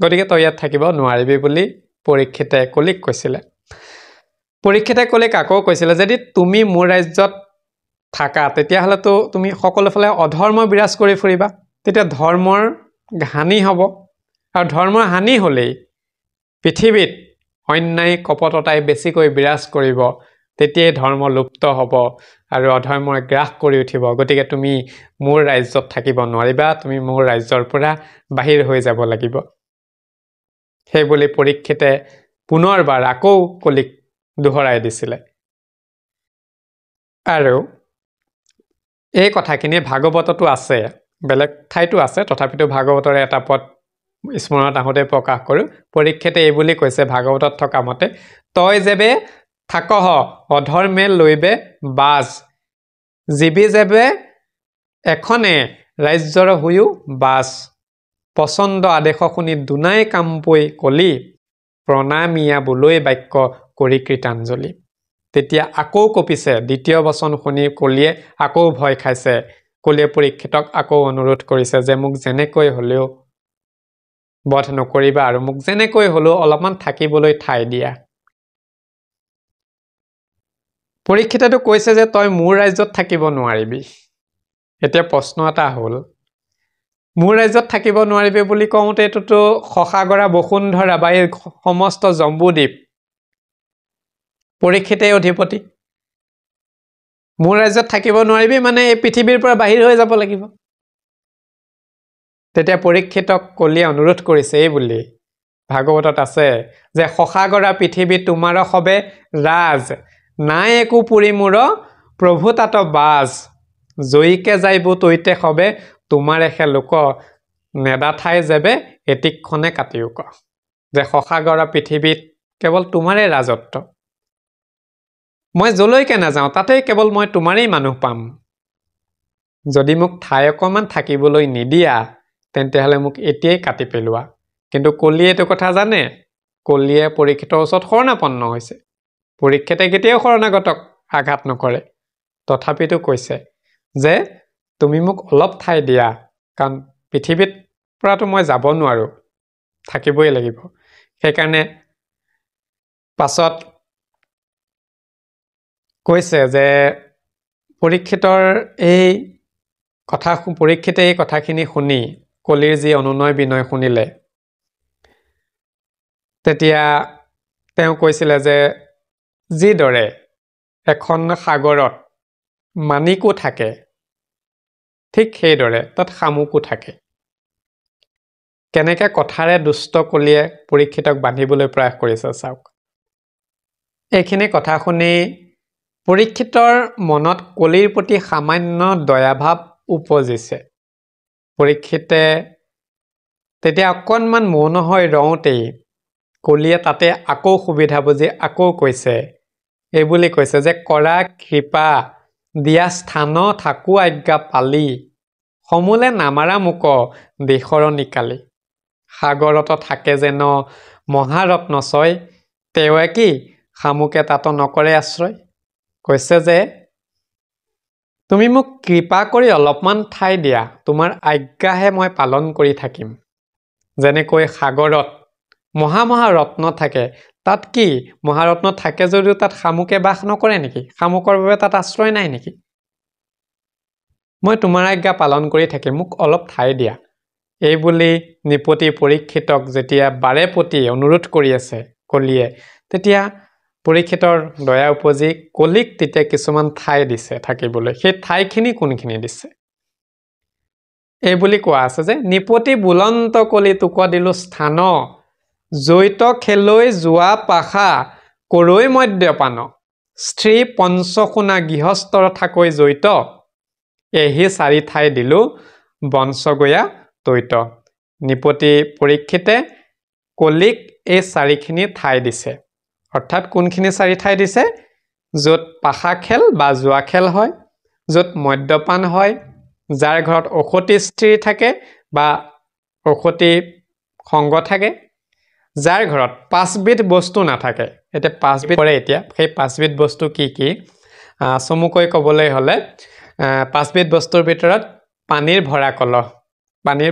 গতিকে তই ইয়াত থাকিব নোৱাৰিবি বুলি পৰীক্ষিতে কলিক কৈছিলে। পৰীক্ষিতে কলিক আকৌ কৈছিলে, যদি তুমি মোৰ ৰাজ্যত থাকা তেতিয়াহ'লেতো তুমি সকলোফালে অধৰ্ম বিৰাজ কৰি ফুৰিবা, তেতিয়া ধৰ্মৰ হানি হ'ব, আৰু ধৰ্মৰ হানি হ'লেই পৃথিৱীত অন্যায় কপটতাই বেছিকৈ বিৰাজ কৰিব, তেতিয়াই ধৰ্ম লুপ্ত হ'ব আৰু অধৰ্মৰ গ্ৰাস কৰি উঠিব। গতিকে তুমি মোৰ ৰাজ্যত থাকিব নোৱাৰিবা, তুমি মোৰ ৰাজ্যৰ পৰা বাহিৰ হৈ যাব লাগিব। সেইবুলি পৰীক্ষিতে পুনৰবাৰ আকৌ কলিক দোহৰাই দিছিলে। আৰু এই কথাখিনি ভাগৱততো আছে, বেলেগ ঠাইতো আছে, তথাপিতো ভাগৱতৰে এটা পদ স্মৰণত আহোঁতে প্ৰকাশ কৰোঁ। পৰীক্ষিতে এই বুলি কৈছে ভাগৱতত থকা মতে, তই যেবে থাকহ অধৰ্মে লৈবে বাজ, জীবি যেবে এখনে ৰাজ্যৰ হুয়ো বাজ, পচন্দ আদেশ শুনি দুনাই কামপৈ কলি, প্ৰণামীয়া বোলৈ বাক্য কৰি কৃতাঞ্জলি। তেতিয়া আকৌ কঁপিছে, দ্বিতীয় বচন শুনি কলিয়ে আকৌ ভয় খাইছে। কলিয়ে পৰীক্ষিতক আকৌ অনুৰোধ কৰিছে যে মোক যেনেকৈ হ'লেও বধ নকৰিবা আৰু মোক যেনেকৈ হ'লেও অলপমান থাকিবলৈ ঠাই দিয়া। পৰীক্ষিতেতো কৈছে যে তই মোৰ ৰাজ্যত থাকিব নোৱাৰিবি। এতিয়া প্ৰশ্ন এটা হ'ল, মোৰ ৰাজ্যত থাকিব নোৱাৰিবি বুলি কওঁতে এইটোতো শশাগৰা বসুন্ধৰা বা এই সমস্ত জম্বুদ্বীপ পৰীক্ষিতেই অধিপতি। মোৰ ৰাজ্যত থাকিব নোৱাৰিবি মানে এই পৃথিৱীৰ পৰা বাহিৰ হৈ যাব লাগিব। তেতিয়া পৰীক্ষিতক কলিয়ে অনুৰোধ কৰিছে এই বুলি ভাগৱতত আছে যে শশাগৰা পৃথিৱী তোমাৰ সবে ৰাজ, নাই একো পুৰি মূৰ প্ৰভু তাত বাজ, জয়ীকে যাইব তৈতে সবে তোমাৰ এখে লোক, নেদাঠাই যেবে এটিক্ষণে কাটিউক। যে শশাগৰা পৃথিৱীত কেৱল তোমাৰে ৰাজত্ব, মই যলৈকে নাযাওঁ তাতেই কেৱল মই তোমাৰেই মানুহ পাম। যদি মোক ঠাই অকণমান থাকিবলৈ নিদিয়া তেন্তে হ'লে মোক এতিয়াই কাটি পেলোৱা। কিন্তু কলিয়ে এইটো কথা জানে। কলিয়ে পৰীক্ষিতৰ ওচৰত শৰণাপন্ন হৈছে। পৰীক্ষিতে কেতিয়াও শৰণাগতক আঘাত নকৰে। তথাপিতো কৈছে যে তুমি মোক অলপ ঠাই দিয়া, কাৰণ পৃথিৱীত পৰাতো মই যাব নোৱাৰোঁ, থাকিবই লাগিব। সেইকাৰণে পাছত কৈছে যে পৰীক্ষিতৰ এই কথা পৰীক্ষিতে এই কথাখিনি শুনি কলিৰ যি অনুনয় বিনয় শুনিলে, তেতিয়া তেওঁ কৈছিলে যে যিদৰে এখন সাগৰত মানিকো থাকে ঠিক সেইদৰে তাত শামুকো থাকে। কেনেকৈ কথাৰে দুষ্ট কলিয়ে পৰীক্ষিতক বান্ধিবলৈ প্ৰয়াস কৰিছে চাওক। এইখিনি কথা শুনি পৰীক্ষিতৰ মনত কলিৰ প্ৰতি সামান্য দয়াভাৱ উপজিছে। পৰীক্ষিতে তেতিয়া অকণমান মৌন হৈ ৰওঁতেই কলিয়ে তাতে আকৌ সুবিধা বুজি আকৌ কৈছে, এই বুলি কৈছে যে কৰা কৃপা দিয়া স্থান থাকো আজ্ঞা পালি, সমূলে নামাৰা মোক দেশৰ নিকালি, সাগৰত থাকে যেন মহাৰত্ন ছয়, তেওঁৱে কি শামুকে তাত নকৰে আশ্ৰয়। কৈছে যে তুমি মোক কৃপা কৰি অলপমান ঠাই দিয়া, তোমাৰ আজ্ঞাহে মই পালন কৰি থাকিম। যেনেকৈ সাগৰত মহা ৰত্ন থাকে, তাত কি মহাৰত্ন থাকে যদিও তাত শামুকে বাস নকৰে নেকি? শামুকৰ বাবে তাত আশ্ৰয় নাই নেকি? মই তোমাৰ আজ্ঞা পালন কৰি থাকিম, মোক অলপ ঠাই দিয়া। এই বুলি নিপতি পৰীক্ষিতক যেতিয়া বাৰে প্ৰতি অনুৰোধ কৰি আছে কলিয়ে, তেতিয়া পৰীক্ষিতৰ দয়া উপজি কলিক তেতিয়া কিছুমান ঠাই দিছে থাকিবলৈ। সেই ঠাইখিনি কোনখিনি দিছে? এই বুলি কোৱা আছে যে নিপতি বুলন্ত কলি তোক দিলো স্থান, জৈত খেলৈ যোৱা পাশা কৰৈ মদ্যপান, স্ত্ৰী পঞ্চসোণা গৃহস্থৰ থাকৈ জৈত, এহি চাৰি ঠাই দিলো বংশগয়া তৈত। নিপতি পৰীক্ষিতে কলিক এই চাৰিখিনি ঠাই দিছে। অৰ্থাৎ কোনখিনি চাৰি ঠাই দিছে? য'ত পাশা খেল বা জোৱা খেল হয়, য'ত মদ্যপান হয়, যাৰ ঘৰত অসতী স্ত্ৰী থাকে বা অসতী সংগ থাকে, যাৰ ঘৰত 5বিধ বস্তু নাথাকে। এতিয়া 5বিধ পৰে। এতিয়া সেই 5বিধ বস্তু কি কি চমুকৈ ক'বলৈ হ'লে 5বিধ বস্তুৰ ভিতৰত পানীৰ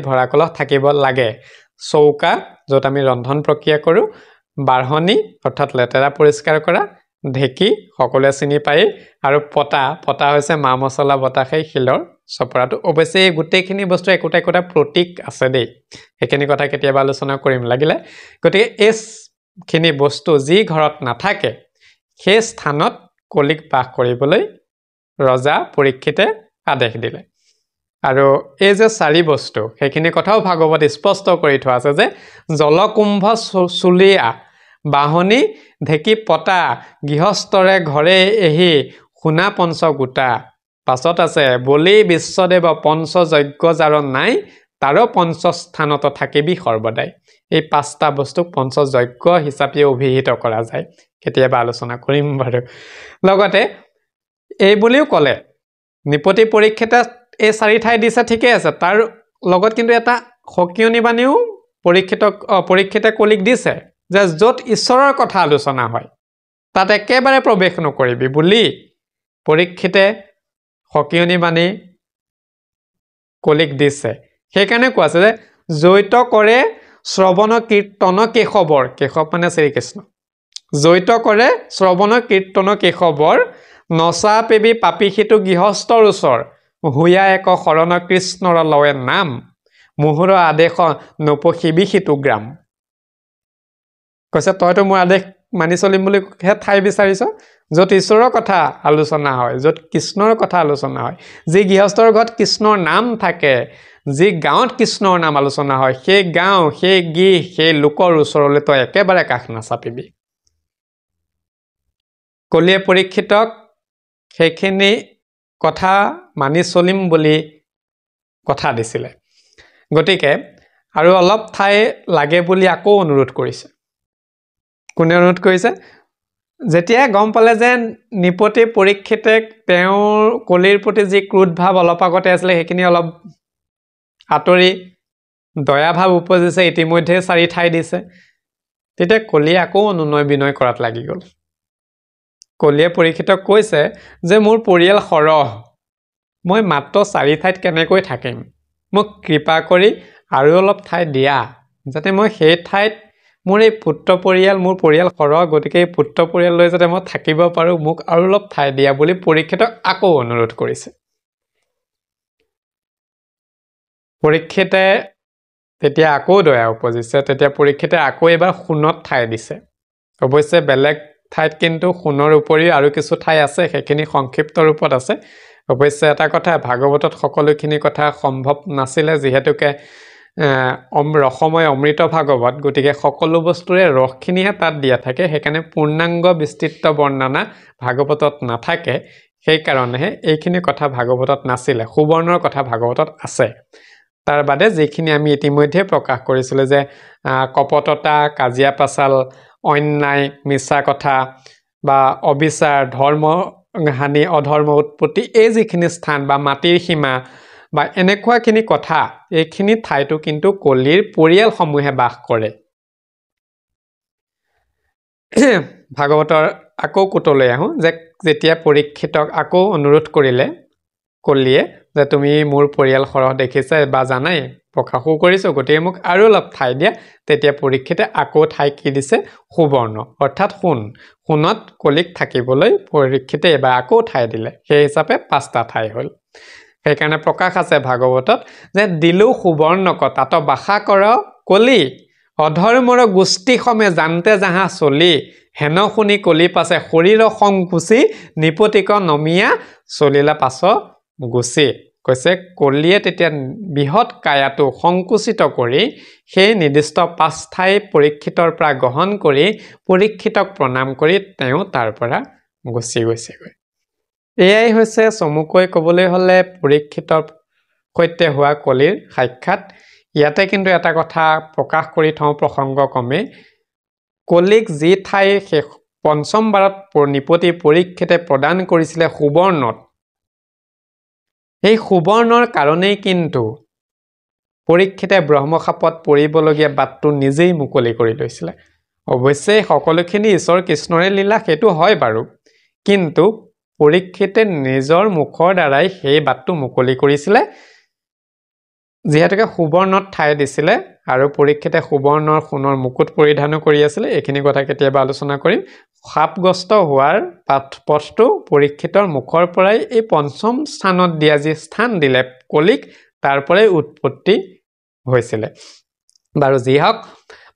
ভৰা কলহ থাকিব লাগে, চৌকা য'ত আমি ৰন্ধন প্ৰক্ৰিয়া কৰোঁ, বাঢ়নি অৰ্থাৎ লেতেৰা পৰিষ্কাৰ কৰা, ঢেঁকী সকলোৱে চিনি পায়, আৰু পতা হৈছে মা মছলা বটা সেই শিলৰ চপৰাটো। অৱশ্যে এই গোটেইখিনি বস্তু একোটা একোটা প্ৰতীক আছে দেই, সেইখিনি কথা কেতিয়াবা আলোচনা কৰিম লাগিলে। গতিকে এইখিনি বস্তু যি ঘৰত নাথাকে সেই স্থানত কলিক বাস কৰিবলৈ ৰজা পৰীক্ষিতে আদেশ দিলে। আৰু এই যে 4 বস্তু সেইখিনি কথাও ভাগৱত স্পষ্ট কৰি থোৱা আছে যে জলকুম্ভ চুলীয়া, বাঢ়নি ঢেঁকী পতা, গৃহস্থৰে ঘৰে এহি সোণা পঞ্চ গোটা। পাছত আছে বলি বিশ্বদেৱ পঞ্চ যজ্ঞ যাৰ নাই, তাৰো পঞ্চস্থানত থাকিবি সৰ্বদাই এই পাঁচটা বস্তুক পঞ্চযজ্ঞ হিচাপে অভিহিত কৰা যায় কেতিয়াবা আলোচনা কৰিম বাৰু লগতে এই বুলিও ক'লে নিপতি পৰীক্ষিতে এই চাৰি ঠাই দিছে ঠিকই আছে তাৰ লগত কিন্তু এটা সকিয়নি বাণীও পৰীক্ষিতে কলিক দিছে যে য'ত ঈশ্বৰৰ কথা আলোচনা হয় তাত একেবাৰে প্ৰৱেশ নকৰিবি বুলি পৰীক্ষিতে সকিয়নি বাণী কলিক দিছে সেইকাৰণে কোৱা আছে যে জৈত কৰে শ্ৰৱণ কীৰ্তন কেশৱৰ কেশৱ মানে শ্ৰীকৃষ্ণ জৈত কৰে শ্ৰৱণ কীৰ্তন কেশৱৰ নচা পেবি পাপী সিটো গৃহস্থৰ ওচৰ হুয়া এক শৰণ কৃষ্ণৰ লয়ে নাম মুহুৰ আদেশ নপশিবি সিটো গ্ৰাম কৈছে তইতো মোৰ আদেশ মানি চলিম বুলি হে ঠাই বিচাৰিছ য'ত ঈশ্বৰৰ কথা আলোচনা হয় য'ত কৃষ্ণৰ কথা আলোচনা হয় যি গৃহস্থৰ ঘৰত কৃষ্ণৰ নাম থাকে যি গাঁৱত কৃষ্ণৰ নাম আলোচনা হয় সেই গাঁও সেই গৃহ সেই লোকৰ ওচৰলৈ তই একেবাৰে কাষ নাচাপিবি কলিয়ে পৰীক্ষিতক সেইখিনি কথা মানি চলিম বুলি কথা দিছিলে গতিকে আৰু অলপ ঠাই লাগে বুলি আকৌ অনুৰোধ কৰিছে কোনে অনুৰোধ কৰিছে যেতিয়া গম পালে যে নিপতি পৰীক্ষিতে তেওঁৰ কলিৰ প্ৰতি যি ক্ৰোধ ভাৱ অলপ আগতে আছিলে সেইখিনি অলপ আঁতৰি দয়া ভাৱ উপজিছে ইতিমধ্যে চাৰি ঠাই দিছে তেতিয়া কলিয়ে আকৌ অনুনয় বিনয় কৰাত লাগি গ'ল কলিয়ে পৰীক্ষিতক কৈছে যে মোৰ পৰিয়াল সৰহ মই মাত্ৰ চাৰি ঠাইত কেনেকৈ থাকিম মোক কৃপা কৰি আৰু অলপ ঠাই দিয়া যাতে মই সেই ঠাইত মোৰ এই পুত্ৰ পৰিয়াল মোৰ পৰিয়াল সৰহ গতিকে এই পুত্ৰ পৰিয়াল লৈ যাতে মই থাকিব পাৰো মোক আৰু অলপ ঠাই দিয়া বুলি পৰীক্ষিতক আকৌ অনুৰোধ কৰিছে পৰীক্ষিতে তেতিয়া আকৌ দয়া উপজিছে তেতিয়া পৰীক্ষিতে আকৌ এবাৰ সোণত ঠাই দিছে অৱশ্যে বেলেগ ঠাইত কিন্তু সোণৰ উপৰিও আৰু কিছু ঠাই আছে সেইখিনি সংক্ষিপ্ত ৰূপত আছে অৱশ্যে এটা কথা ভাগৱতত সকলোখিনি কথা সম্ভৱ নাছিলে যিহেতুকে ৰসময় অমৃত ভাগৱত গতিকে সকলো বস্তুৰে ৰসখিনিহে তাত দিয়া থাকে সেইকাৰণে পূৰ্ণাংগ বিস্তৃত বৰ্ণনা ভাগৱতত নাথাকে সেইকাৰণেহে এইখিনি কথা ভাগৱতত নাছিলে সুবৰ্ণৰ কথা ভাগৱতত আছে তাৰ বাদে যিখিনি আমি ইতিমধ্যে প্ৰকাশ কৰিছিলো যে কপটতা কাজিয়া পাচাল অন্যায় মিছা কথা বা অবিচাৰ ধৰ্ম হানি অধৰ্ম উৎপত্তি এই যিখিনি স্থান বা মাটিৰ সীমা বা এনেকুৱাখিনি কথা এইখিনি ঠাইটো কিন্তু কলিৰ পৰিয়ালসমূহে বাস কৰে ভাগৱতৰ আকৌ কুটলৈ আহোঁ যে যেতিয়া পৰীক্ষিতক আকৌ অনুৰোধ কৰিলে কলিয়ে যে তুমি মোৰ পৰিয়াল সৰহ দেখিছা বা জানাই প্ৰকাশো কৰিছো গতিকে মোক আৰু অলপ ঠাই দিয়া তেতিয়া পৰীক্ষিতে আকৌ ঠাই কি দিছে সুবৰ্ণ অৰ্থাৎ সোণত কলিক থাকিবলৈ পৰীক্ষিতে এবাৰ আকৌ ঠাই দিলে সেই হিচাপে পাঁচটা ঠাই হ'ল সেইকাৰণে প্ৰকাশ আছে ভাগৱতত যে দিলো সুবৰ্ণক তাত বাসা কৰ কলি অধৰ্মৰ গোষ্ঠী সমে জানতে যাহা চলি হেন শুনি কলি পাছে শৰীৰ সংকুচি নিপতিক নমিয়া চলিলা পাছ গুচি কৈছে কলিয়ে তেতিয়া বৃহৎ কায়াটো সংকুচিত কৰি সেই নিৰ্দিষ্ট পাঁচ ঠাই পৰীক্ষিতৰ পৰা গ্ৰহণ কৰি পৰীক্ষিতক প্ৰণাম কৰি তেওঁ তাৰ পৰা গুচি গৈছেগৈ এয়াই হৈছে চমুকৈ ক'বলৈ হ'লে পৰীক্ষিতৰ সৈতে হোৱা কলিৰ সাক্ষাৎ ইয়াতে কিন্তু এটা কথা প্ৰকাশ কৰি থওঁ প্ৰসংগক্ৰমে কলিক যি ঠাই পঞ্চমবাৰত নিপতি পৰীক্ষিতে প্ৰদান কৰিছিলে সুবৰ্ণত এই সুবৰ্ণৰ কাৰণেই কিন্তু পৰীক্ষিতে ব্ৰহ্মশাপত পৰিবলগীয়া বাটটো নিজেই মুকলি কৰি লৈছিলে অৱশ্যে সকলোখিনি ঈশ্বৰ কৃষ্ণৰে লীলা সেইটো হয় বাৰু কিন্তু পৰীক্ষিতে নিজৰ মুখৰ দ্বাৰাই সেই বাটটো মুকলি কৰিছিলে যিহেতুকে সুবৰ্ণত ঠাই দিছিলে আৰু পৰীক্ষিতে সুবৰ্ণৰ সোণৰ মুকুট পৰিধানো কৰি আছিলে এইখিনি কথা কেতিয়াবা আলোচনা কৰিম সাপগ্ৰস্ত হোৱাৰ পথটো পৰীক্ষিতৰ মুখৰ পৰাই এই পঞ্চম স্থানত দিয়া যি স্থান দিলে কলিক তাৰ পৰাই উৎপত্তি হৈছিলে বাৰু যি হওক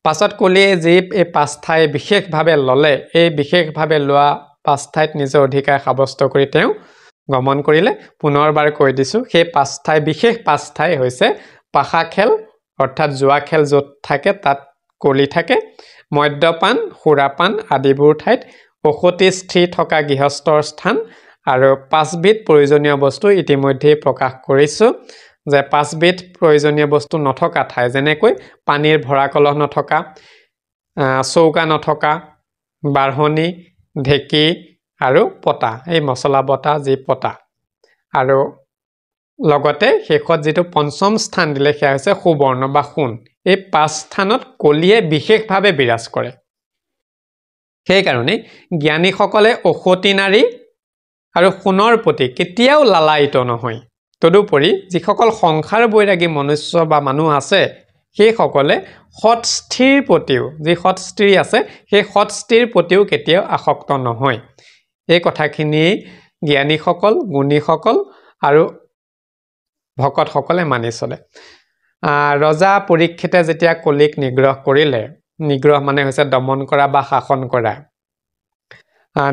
পাছত কলিয়ে যি এই পাঁচ ঠাই বিশেষভাৱে ল'লে এই বিশেষভাৱে লোৱা পাঁচ ঠাইত নিজৰ অধিকাৰ সাব্যস্ত কৰি তেওঁ গমন কৰিলে পুনৰবাৰ কৈ দিছো সেই পাঁচ ঠাই বিশেষ পাঁচ ঠাই হৈছে পাশা খেল অৰ্থাৎ জুৱা খেল য'ত থাকে তাত কলি থাকে মদ্যপান সুৰাপান আদিবোৰ ঠাইত অসতি স্থিৰ থকা গৃহস্থৰ স্থান আৰু পাঁচবিধ প্ৰয়োজনীয় বস্তু ইতিমধ্যে প্ৰকাশ কৰিছো যে 5বিধ প্ৰয়োজনীয় বস্তু নথকা ঠাই যেনেকৈ পানীৰ ভৰা কলহ নথকা, চৌকা নথকা, বাঢ়নি, ঢেঁকী আৰু পতা, এই মছলা বটা যি পতা, আৰু লগতে শেষত যিটো পঞ্চম স্থান দিলে সেয়া হৈছে সুবৰ্ণ বা সোণ। এই 5 স্থানত কলিয়ে বিশেষভাৱে বিৰাজ কৰে। সেইকাৰণে জ্ঞানীসকলে অসতী নাৰী আৰু সোণৰ প্ৰতি কেতিয়াও লালায়িত নহয়। তদুপৰি যিসকল সংসাৰ বৈৰাগী মনুষ্য বা মানুহ আছে সেইসকলে সৎ স্থিৰ প্ৰতিও, যি সৎ স্ত্ৰী আছে সেই সৎ স্ত্ৰীৰ প্ৰতিও কেতিয়াও আসক্ত নহয়। এই কথাখিনি জ্ঞানীসকল, গুণীসকল আৰু ভকতসকলে মানি চলে। ৰজা পৰীক্ষিতে যেতিয়া কলিক নিগ্ৰহ কৰিলে, নিগ্ৰহ মানে হৈছে দমন কৰা বা শাসন কৰা,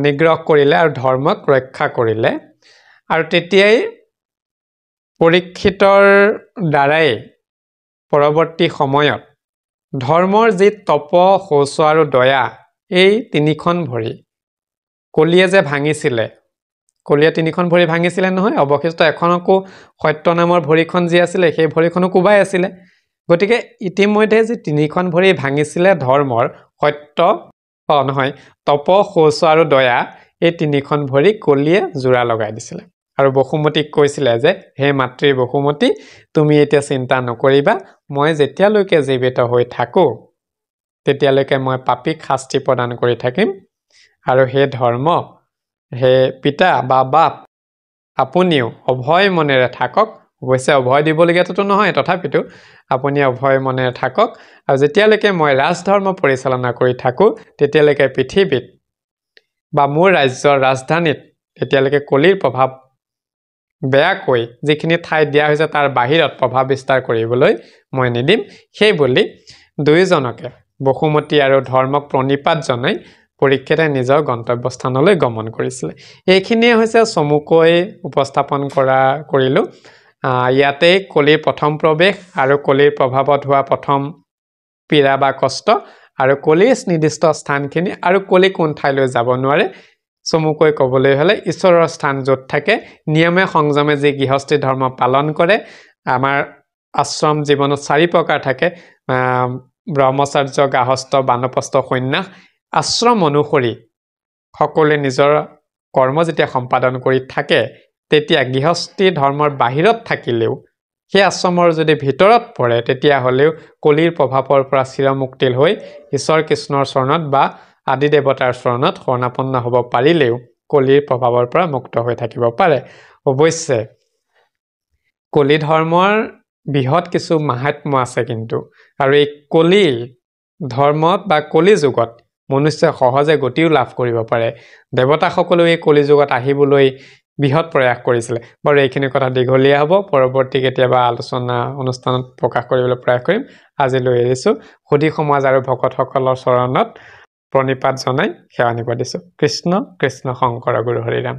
নিগ্ৰহ কৰিলে আৰু ধৰ্মক ৰক্ষা কৰিলে, আৰু তেতিয়াই পৰীক্ষিতৰ দ্বাৰাই পৰৱৰ্তী সময়ত ধৰ্মৰ যি তপ, শৌচ আৰু দয়া, এই 3খন ভৰি কলিয়ে যে ভাঙিছিলে, কলিয়ে 3খন ভৰি ভাঙিছিলে নহয়, অৱশিষ্ট এখনকো সত্য নামৰ ভৰিখন যি আছিলে সেই ভৰিখনো কোবাই আছিলে। গতিকে ইতিমধ্যে যি 3খন ভৰি ভাঙিছিলে ধৰ্মৰ, সত্য নহয়, তপ, শৌচ আৰু দয়া, এই 3খন ভৰি কলিয়ে জোৰা লগাই দিছিলে আৰু বসুমতীক কৈছিলে যে হে মাতৃ বসুমতী, তুমি এতিয়া চিন্তা নকৰিবা, মই যেতিয়ালৈকে জীৱিত হৈ থাকো তেতিয়ালৈকে মই পাপীক শাস্তি প্ৰদান কৰি থাকিম, আৰু হে ধৰ্ম, হে পিতা বা বাপ, আপুনিও অভয় মনেৰে থাকক। অৱশ্যে অভয় দিবলগীয়াতো নহয়, তথাপিতো আপুনি অভয় মনেৰে থাকক, আৰু যেতিয়ালৈকে মই ৰাজধৰ্ম পৰিচালনা কৰি থাকো তেতিয়ালৈকে পৃথিৱীত বা মোৰ ৰাজ্যৰ ৰাজধানীত তেতিয়ালৈকে কলিৰ প্ৰভাৱ বেয়াকৈ যিখিনি ঠাই দিয়া হৈছে তাৰ বাহিৰত প্ৰভাৱ বিস্তাৰ কৰিবলৈ মই নিদিম। সেই বুলি দুয়োজনকে, বসুমতী আৰু ধৰ্মক প্ৰণিপাত জনাই পৰীক্ষিতে নিজৰ গন্তব্যস্থানলৈ গমন কৰিছিলে। এইখিনিয়ে হৈছে চমুকৈ উপস্থাপন কৰিলোঁ। ইয়াতেই কলিৰ প্ৰথম প্ৰৱেশ আৰু কলিৰ প্ৰভাৱত হোৱা প্ৰথম পীড়া বা কষ্ট, আৰু কলিৰ নিৰ্দিষ্ট স্থানখিনি, আৰু কলি কোন ঠাইলৈ যাব নোৱাৰে চমুকৈ ক'বলৈ হ'লে ঈশ্বৰৰ স্থান য'ত থাকে, নিয়মে সংযমে যি গৃহস্থী ধৰ্ম পালন কৰে। আমাৰ আশ্ৰম জীৱনত 4 প্ৰকাৰ থাকে, ব্ৰহ্মচাৰ্য, গাহস্থ, বানপ্ৰস্থ, সন্ন্যাস। আশ্ৰম অনুসৰি সকলোৱে নিজৰ কৰ্ম যেতিয়া সম্পাদন কৰি থাকে তেতিয়া গৃহস্থী ধৰ্মৰ বাহিৰত থাকিলেও সেই আশ্ৰমৰ যদি ভিতৰত পৰে তেতিয়াহ'লেও কলিৰ প্ৰভাৱৰ পৰা চিৰমুক্তিল হৈ ঈশ্বৰ কৃষ্ণৰ চৰণত বা আদি দেৱতাৰ চৰণত শৰণাপন্ন হ'ব পাৰিলেও কলিৰ প্ৰভাৱৰ পৰা মুক্ত হৈ থাকিব পাৰে। অৱশ্যে কলি ধৰ্মৰ বৃহৎ কিছু মাহাত্ম্য আছে কিন্তু, আৰু এই কলি ধৰ্মত বা কলি যুগত মনুষ্যই সহজে গতিও লাভ কৰিব পাৰে। দেৱতাসকলেও এই কলি যুগত আহিবলৈ বৃহৎ প্ৰয়াস কৰিছিলে। বাৰু এইখিনি কথা দীঘলীয়া হ'ব, পৰৱৰ্তী কেতিয়াবা আলোচনা অনুষ্ঠানত প্ৰকাশ কৰিবলৈ প্ৰয়াস কৰিম। আজিলৈ এৰিছোঁ। সুধী সমাজ আৰু ভকতসকলৰ চৰণত প্ৰণিপাত জনাই সেৱা নিবেদিছোঁ। কৃষ্ণ কৃষ্ণ শংকৰ গুৰু হৰিৰাম।